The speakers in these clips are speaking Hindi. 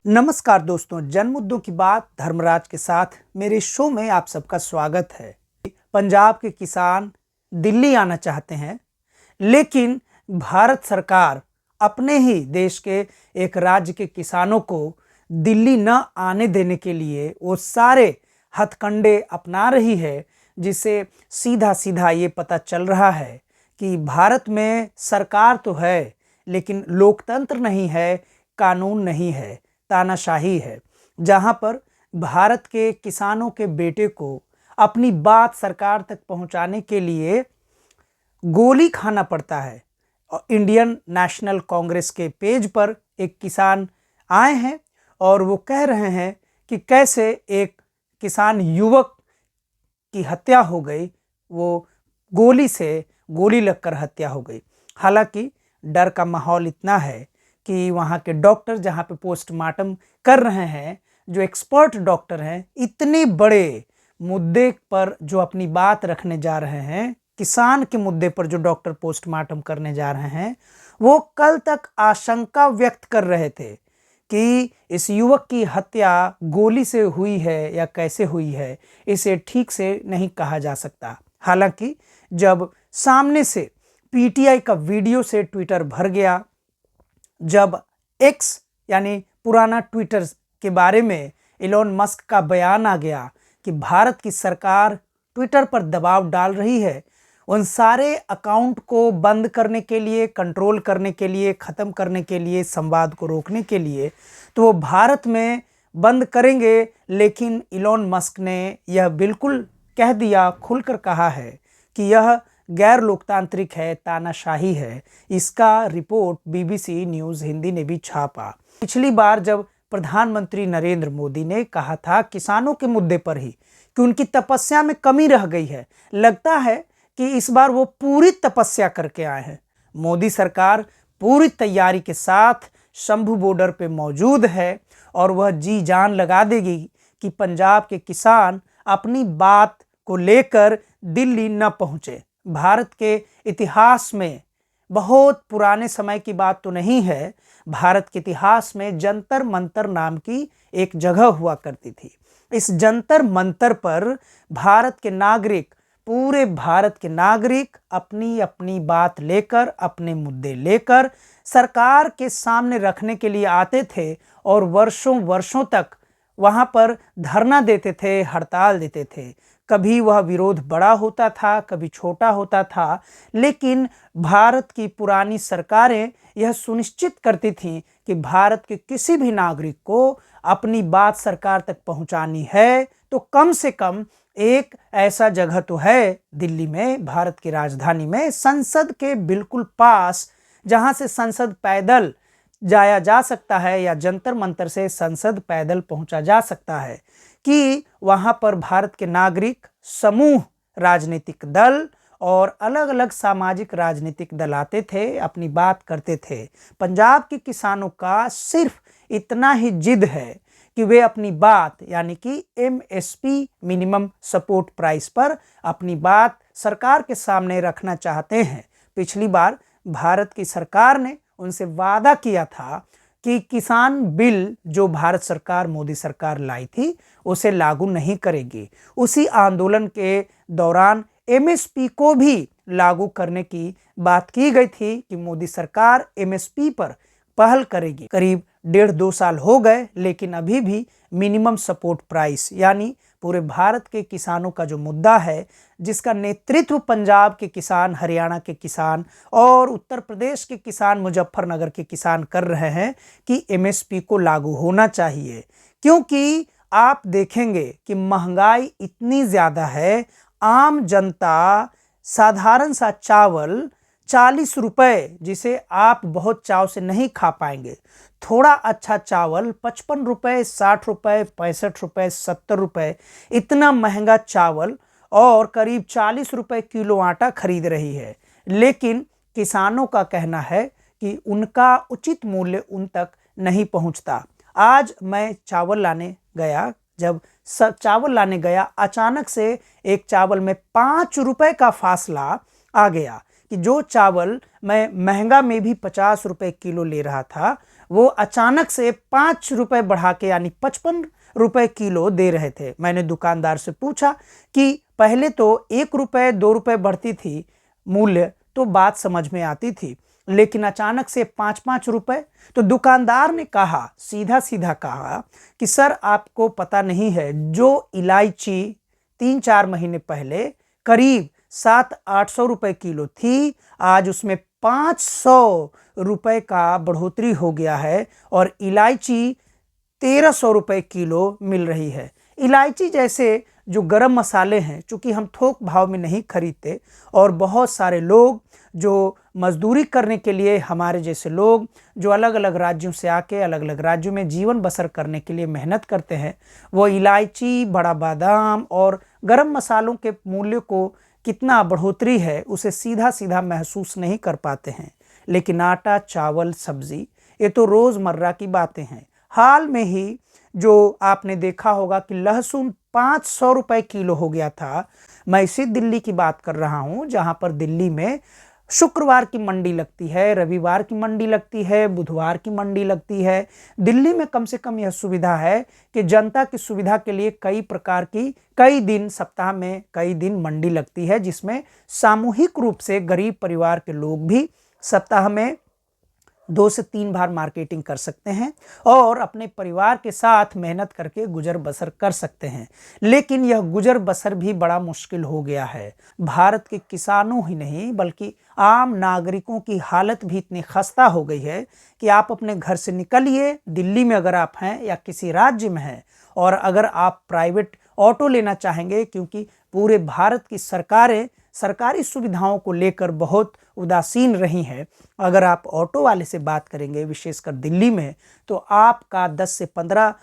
नमस्कार दोस्तों, जन मुद्दों की बात धर्मराज के साथ मेरे शो में आप सबका स्वागत है। पंजाब के किसान दिल्ली आना चाहते हैं, लेकिन भारत सरकार अपने ही देश के एक राज्य के किसानों को दिल्ली न आने देने के लिए वो सारे हथकंडे अपना रही है, जिससे सीधा सीधा ये पता चल रहा है कि भारत में सरकार तो है, लेकिन लोकतंत्र नहीं है, कानून नहीं है, तानाशाही है। जहां पर भारत के किसानों के बेटे को अपनी बात सरकार तक पहुंचाने के लिए गोली खाना पड़ता है। और इंडियन नेशनल कांग्रेस के पेज पर एक किसान आए हैं और वो कह रहे हैं कि कैसे एक किसान युवक की हत्या हो गई, वो गोली लगकर हत्या हो गई। हालांकि डर का माहौल इतना है कि वहाँ के डॉक्टर जहाँ पे पोस्टमार्टम कर रहे हैं, जो एक्सपर्ट डॉक्टर हैं, इतने बड़े मुद्दे पर जो अपनी बात रखने जा रहे हैं, किसान के मुद्दे पर जो डॉक्टर पोस्टमार्टम करने जा रहे हैं, वो कल तक आशंका व्यक्त कर रहे थे कि इस युवक की हत्या गोली से हुई है या कैसे हुई है, इसे ठीक से नहीं कहा जा सकता। हालांकि जब सामने से पीटीआई का वीडियो से ट्विटर भर गया, जब एक्स यानी पुराना ट्विटर के बारे में इलॉन मस्क का बयान आ गया कि भारत की सरकार ट्विटर पर दबाव डाल रही है उन सारे अकाउंट को बंद करने के लिए, कंट्रोल करने के लिए, ख़त्म करने के लिए, संवाद को रोकने के लिए, तो वो भारत में बंद करेंगे। लेकिन इलॉन मस्क ने यह बिल्कुल कह दिया, खुलकर कहा है कि यह गैर लोकतांत्रिक है, तानाशाही है। इसका रिपोर्ट बीबीसी न्यूज़ हिंदी ने भी छापा। पिछली बार जब प्रधानमंत्री नरेंद्र मोदी ने कहा था किसानों के मुद्दे पर ही कि उनकी तपस्या में कमी रह गई है, लगता है कि इस बार वो पूरी तपस्या करके आए हैं। मोदी सरकार पूरी तैयारी के साथ शंभू बॉर्डर पे मौजूद है और वह जी जान लगा देगी कि पंजाब के किसान अपनी बात को लेकर दिल्ली न पहुँचे। भारत के इतिहास में बहुत पुराने समय की बात तो नहीं है, भारत के इतिहास में जंतर मंतर नाम की एक जगह हुआ करती थी। इस जंतर मंतर पर भारत के नागरिक, पूरे भारत के नागरिक अपनी अपनी बात लेकर, अपने मुद्दे लेकर सरकार के सामने रखने के लिए आते थे और वर्षों वर्षों तक वहाँ पर धरना देते थे, हड़ताल देते थे। कभी वह विरोध बड़ा होता था, कभी छोटा होता था, लेकिन भारत की पुरानी सरकारें यह सुनिश्चित करती थीं कि भारत के किसी भी नागरिक को अपनी बात सरकार तक पहुंचानी है तो कम से कम एक ऐसा जगह तो है दिल्ली में, भारत की राजधानी में, संसद के बिल्कुल पास, जहां से संसद पैदल जाया जा सकता है या जंतर मंतर से संसद पैदल पहुंचा जा सकता है, कि वहां पर भारत के नागरिक, समूह, राजनीतिक दल और अलग अलग सामाजिक राजनीतिक दल आते थे, अपनी बात करते थे। पंजाब के किसानों का सिर्फ इतना ही जिद है कि वे अपनी बात यानी कि एमएसपी, मिनिमम सपोर्ट प्राइस पर अपनी बात सरकार के सामने रखना चाहते हैं। पिछली बार भारत की सरकार ने उनसे वादा किया था कि किसान बिल जो भारत सरकार, मोदी सरकार लाई थी, उसे लागू नहीं करेगी। उसी आंदोलन के दौरान एमएसपी को भी लागू करने की बात की गई थी कि मोदी सरकार एमएसपी पर पहल करेगी। करीब 1.5-2 साल हो गए, लेकिन अभी भी मिनिमम सपोर्ट प्राइस यानी पूरे भारत के किसानों का जो मुद्दा है, जिसका नेतृत्व पंजाब के किसान, हरियाणा के किसान और उत्तर प्रदेश के किसान, मुजफ्फरनगर के किसान कर रहे हैं कि एमएसपी को लागू होना चाहिए। क्योंकि आप देखेंगे कि महंगाई इतनी ज़्यादा है, आम जनता साधारण सा चावल 40 रुपये, जिसे आप बहुत चाव से नहीं खा पाएंगे, थोड़ा अच्छा चावल 55 रुपये, 60 रुपये, 65 रुपये, 70 रुपये, इतना महंगा चावल और करीब 40 रुपये किलो आटा खरीद रही है। लेकिन किसानों का कहना है कि उनका उचित मूल्य उन तक नहीं पहुंचता। आज मैं चावल लाने गया, जब चावल लाने गया, अचानक से एक चावल में 5 रुपये का फासला आ गया कि जो चावल मैं महंगा में भी 50 रुपए किलो ले रहा था, वो अचानक से 5 रुपए बढ़ा के यानी 55 रुपए किलो दे रहे थे। मैंने दुकानदार से पूछा कि पहले तो 1 रुपए 2 रुपए बढ़ती थी मूल्य तो बात समझ में आती थी, लेकिन अचानक से 5-5 रुपए। तो दुकानदार ने कहा, सीधा सीधा कहा कि सर आपको पता नहीं है, जो इलायची 3-4 महीने पहले करीब 700-800 रुपए किलो थी, आज उसमें 500 रुपए का बढ़ोतरी हो गया है और इलायची 1300 रुपए किलो मिल रही है। इलायची जैसे जो गरम मसाले हैं, चूँकि हम थोक भाव में नहीं खरीदते और बहुत सारे लोग जो मजदूरी करने के लिए, हमारे जैसे लोग जो अलग अलग राज्यों से आके अलग अलग राज्यों में जीवन बसर करने के लिए मेहनत करते हैं, वो इलायची, बड़ा बादाम और गरम मसालों के मूल्य को कितना बढ़ोतरी है उसे सीधा सीधा महसूस नहीं कर पाते हैं। लेकिन आटा, चावल, सब्जी, ये तो रोज़मर्रा की बातें हैं। हाल में ही जो आपने देखा होगा कि लहसुन 500 रुपए किलो हो गया था। मैं इसी दिल्ली की बात कर रहा हूँ, जहाँ पर दिल्ली में शुक्रवार की मंडी लगती है, रविवार की मंडी लगती है, बुधवार की मंडी लगती है। दिल्ली में कम से कम यह सुविधा है कि जनता की सुविधा के लिए कई प्रकार की, कई दिन, सप्ताह में कई दिन मंडी लगती है, जिसमें सामूहिक रूप से गरीब परिवार के लोग भी सप्ताह में 2 से 3 बार मार्केटिंग कर सकते हैं और अपने परिवार के साथ मेहनत करके गुजर बसर कर सकते हैं। लेकिन यह गुजर बसर भी बड़ा मुश्किल हो गया है। भारत के किसानों ही नहीं बल्कि आम नागरिकों की हालत भी इतनी खस्ता हो गई है कि आप अपने घर से निकलिए, दिल्ली में अगर आप हैं या किसी राज्य में हैं, और अगर आप प्राइवेट ऑटो लेना चाहेंगे, क्योंकि पूरे भारत की सरकारें सरकारी सुविधाओं को लेकर बहुत उदासीन रही हैं, अगर आप ऑटो वाले से बात करेंगे विशेषकर दिल्ली में, तो आपका 10 से 15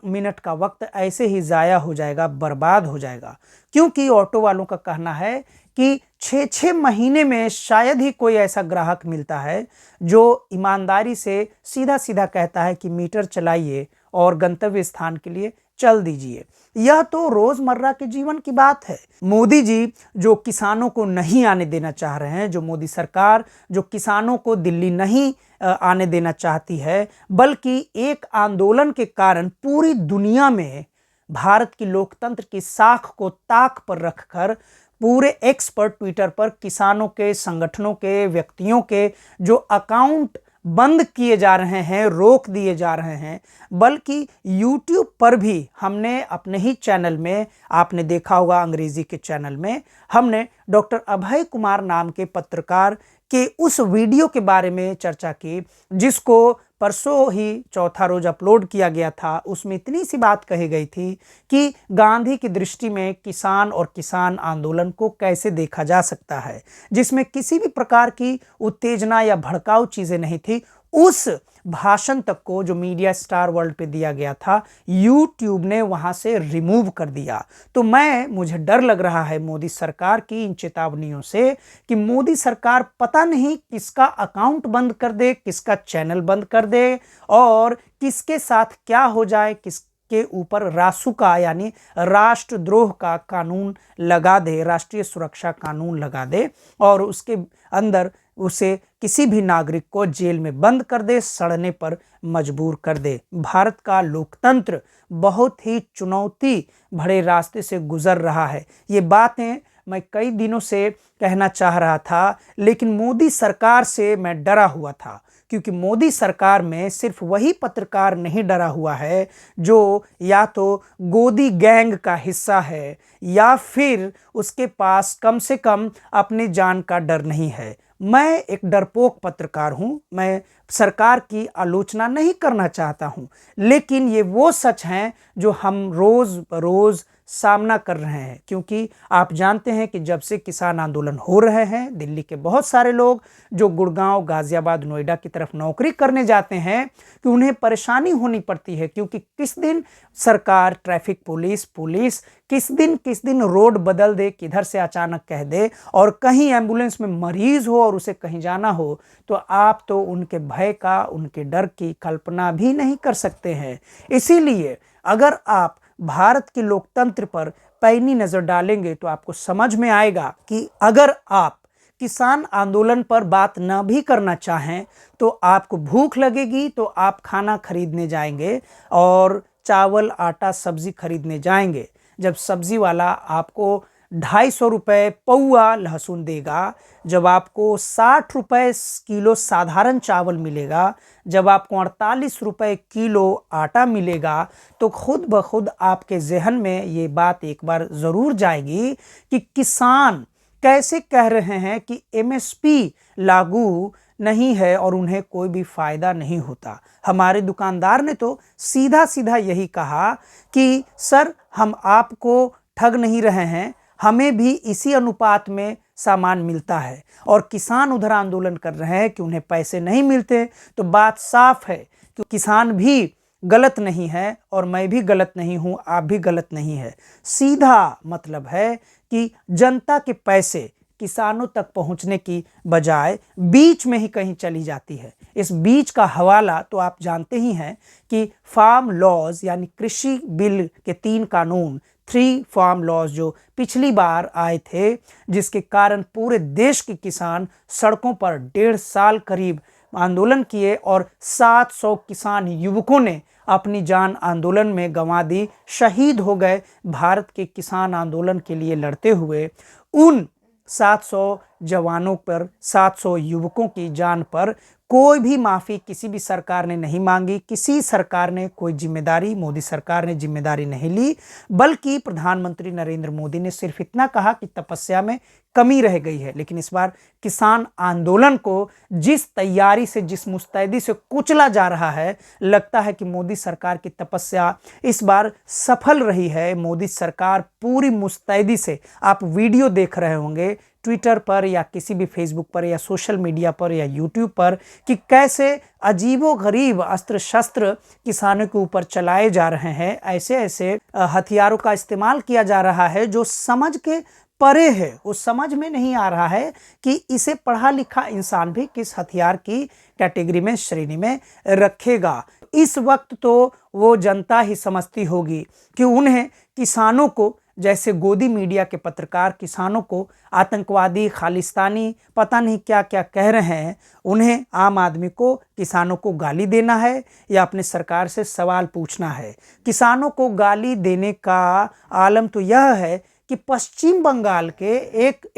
मिनट का वक्त ऐसे ही ज़ाया हो जाएगा, बर्बाद हो जाएगा। क्योंकि ऑटो वालों का कहना है कि 6-6 महीने में शायद ही कोई ऐसा ग्राहक मिलता है जो ईमानदारी से सीधा सीधा कहता है कि मीटर चलाइए और गंतव्य स्थान के लिए चल दीजिए। यह तो रोजमर्रा के जीवन की बात है। मोदी जी जो किसानों को नहीं आने देना चाह रहे हैं, जो मोदी सरकार जो किसानों को दिल्ली नहीं आने देना चाहती है, बल्कि एक आंदोलन के कारण पूरी दुनिया में भारत की लोकतंत्र की साख को ताक पर रखकर पूरे एक्स पर, ट्विटर पर किसानों के, संगठनों के, व्यक्तियों के जो अकाउंट बंद किए जा रहे हैं, रोक दिए जा रहे हैं, बल्कि YouTube पर भी हमने अपने ही चैनल में, आपने देखा होगा अंग्रेजी के चैनल में, हमने डॉक्टर अभय कुमार नाम के पत्रकार के उस वीडियो के बारे में चर्चा की, जिसको परसों ही चौथा रोज अपलोड किया गया था। उसमें इतनी सी बात कही गई थी कि गांधी की दृष्टि में किसान और किसान आंदोलन को कैसे देखा जा सकता है, जिसमें किसी भी प्रकार की उत्तेजना या भड़काऊ चीज़ें नहीं थी। उस भाषण तक को जो मीडिया स्टार वर्ल्ड पे दिया गया था, YouTube ने वहां से रिमूव कर दिया। तो मुझे डर लग रहा है मोदी सरकार की इन चेतावनियों से कि मोदी सरकार पता नहीं किसका अकाउंट बंद कर दे, किसका चैनल बंद कर दे और किसके साथ क्या हो जाए, किसके ऊपर रासुका यानी राष्ट्रद्रोह का कानून लगा दे, राष्ट्रीय सुरक्षा कानून लगा दे और उसके अंदर उसे किसी भी नागरिक को जेल में बंद कर दे, सड़ने पर मजबूर कर दे। भारत का लोकतंत्र बहुत ही चुनौती भरे रास्ते से गुजर रहा है। ये बातें मैं कई दिनों से कहना चाह रहा था, लेकिन मोदी सरकार से मैं डरा हुआ था, क्योंकि मोदी सरकार में सिर्फ वही पत्रकार नहीं डरा हुआ है जो या तो गोदी गैंग का हिस्सा है या फिर उसके पास कम से कम अपनी जान का डर नहीं है। मैं एक डरपोक पत्रकार हूं, मैं सरकार की आलोचना नहीं करना चाहता हूं, लेकिन ये वो सच हैं जो हम रोज बरोज सामना कर रहे हैं। क्योंकि आप जानते हैं कि जब से किसान आंदोलन हो रहे हैं, दिल्ली के बहुत सारे लोग जो गुड़गांव, गाजियाबाद, नोएडा की तरफ नौकरी करने जाते हैं कि उन्हें परेशानी होनी पड़ती है, क्योंकि किस दिन सरकार, ट्रैफिक पुलिस किस दिन रोड बदल दे, किधर से अचानक कह दे, और कहीं एम्बुलेंस में मरीज हो और उसे कहीं जाना हो तो आप तो उनके भय का, उनके डर की कल्पना भी नहीं कर सकते हैं। इसीलिए अगर आप भारत के लोकतंत्र पर पैनी नजर डालेंगे तो आपको समझ में आएगा कि अगर आप किसान आंदोलन पर बात ना भी करना चाहें तो आपको भूख लगेगी तो आप खाना खरीदने जाएंगे और चावल आटा सब्जी खरीदने जाएंगे। जब सब्जी वाला आपको 250 रुपये पौआ लहसुन देगा, जब आपको 60 रुपये किलो साधारण चावल मिलेगा, जब आपको 48 रुपये किलो आटा मिलेगा, तो खुद ब खुद आपके जहन में ये बात एक बार ज़रूर जाएगी कि किसान कैसे कह रहे हैं कि एमएसपी लागू नहीं है और उन्हें कोई भी फ़ायदा नहीं होता। हमारे दुकानदार ने तो सीधा सीधा यही कहा कि सर, हम आपको ठग नहीं रहे हैं, हमें भी इसी अनुपात में सामान मिलता है। और किसान उधर आंदोलन कर रहे हैं कि उन्हें पैसे नहीं मिलते। तो बात साफ है कि किसान भी गलत नहीं है और मैं भी गलत नहीं हूं, आप भी गलत नहीं है। सीधा मतलब है कि जनता के पैसे किसानों तक पहुंचने की बजाय बीच में ही कहीं चली जाती है। इस बीच का हवाला तो आप जानते ही हैं कि फार्म लॉज यानी कृषि बिल के 3 कानून, 3 फार्म लॉज जो पिछली बार आए थे, जिसके कारण पूरे देश के किसान सड़कों पर 1.5 साल करीब आंदोलन किए और 700 किसान युवकों ने अपनी जान आंदोलन में गंवा दी, शहीद हो गए। भारत के किसान आंदोलन के लिए लड़ते हुए उन 700 जवानों पर, 700 युवकों की जान पर कोई भी माफ़ी किसी भी सरकार ने नहीं मांगी। किसी सरकार ने कोई जिम्मेदारी, मोदी सरकार ने जिम्मेदारी नहीं ली, बल्कि प्रधानमंत्री नरेंद्र मोदी ने सिर्फ इतना कहा कि तपस्या में कमी रह गई है। लेकिन इस बार किसान आंदोलन को जिस तैयारी से, जिस मुस्तैदी से कुचला जा रहा है, लगता है कि मोदी सरकार की तपस्या इस बार सफल रही है। मोदी सरकार पूरी मुस्तैदी से, आप वीडियो देख रहे होंगे ट्विटर पर या किसी भी फेसबुक पर या सोशल मीडिया पर या यूट्यूब पर, कि कैसे अजीबोगरीब अस्त्र शस्त्र किसानों के ऊपर चलाए जा रहे हैं। ऐसे ऐसे हथियारों का इस्तेमाल किया जा रहा है जो समझ के परे है। वो समझ में नहीं आ रहा है कि इसे पढ़ा लिखा इंसान भी किस हथियार की कैटेगरी में, श्रेणी में रखेगा। इस वक्त तो वो जनता ही समझती होगी कि उन्हें किसानों को, जैसे गोदी मीडिया के पत्रकार किसानों को आतंकवादी, खालिस्तानी, पता नहीं क्या क्या कह रहे हैं, उन्हें, आम आदमी को, किसानों को गाली देना है या अपने सरकार से सवाल पूछना है। किसानों को गाली देने का आलम तो यह है कि पश्चिम बंगाल के एक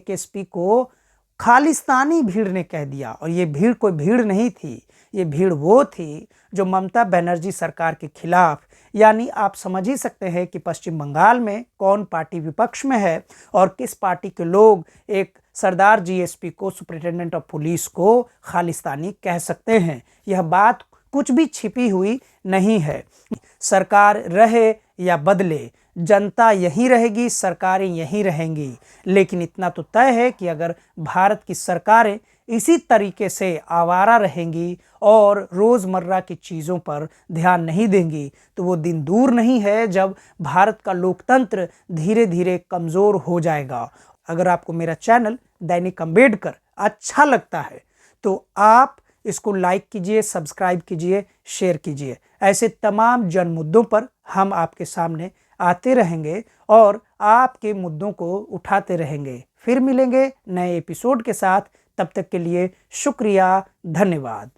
एसपी को खालिस्तानी भीड़ ने कह दिया। और ये भीड़ कोई भीड़ नहीं थी, ये भीड़ वो थी जो ममता बनर्जी सरकार के खिलाफ, यानी आप समझ ही सकते हैं कि पश्चिम बंगाल में कौन पार्टी विपक्ष में है और किस पार्टी के लोग एक सरदार जीएसपी को, सुपरिटेंडेंट ऑफ पुलिस को खालिस्तानी कह सकते हैं। यह बात कुछ भी छिपी हुई नहीं है। सरकार रहे या बदले, जनता यहीं रहेगी, सरकारें यहीं रहेंगी। लेकिन इतना तो तय है कि अगर भारत की सरकारें इसी तरीके से आवारा रहेंगी और रोज़मर्रा की चीज़ों पर ध्यान नहीं देंगी, तो वो दिन दूर नहीं है जब भारत का लोकतंत्र धीरे धीरे कमज़ोर हो जाएगा। अगर आपको मेरा चैनल दैनिक अंबेडकर अच्छा लगता है तो आप इसको लाइक कीजिए, सब्सक्राइब कीजिए, शेयर कीजिए। ऐसे तमाम जन मुद्दों पर हम आपके सामने आते रहेंगे और आपके मुद्दों को उठाते रहेंगे। फिर मिलेंगे नए एपिसोड के साथ। तब तक के लिए शुक्रिया, धन्यवाद।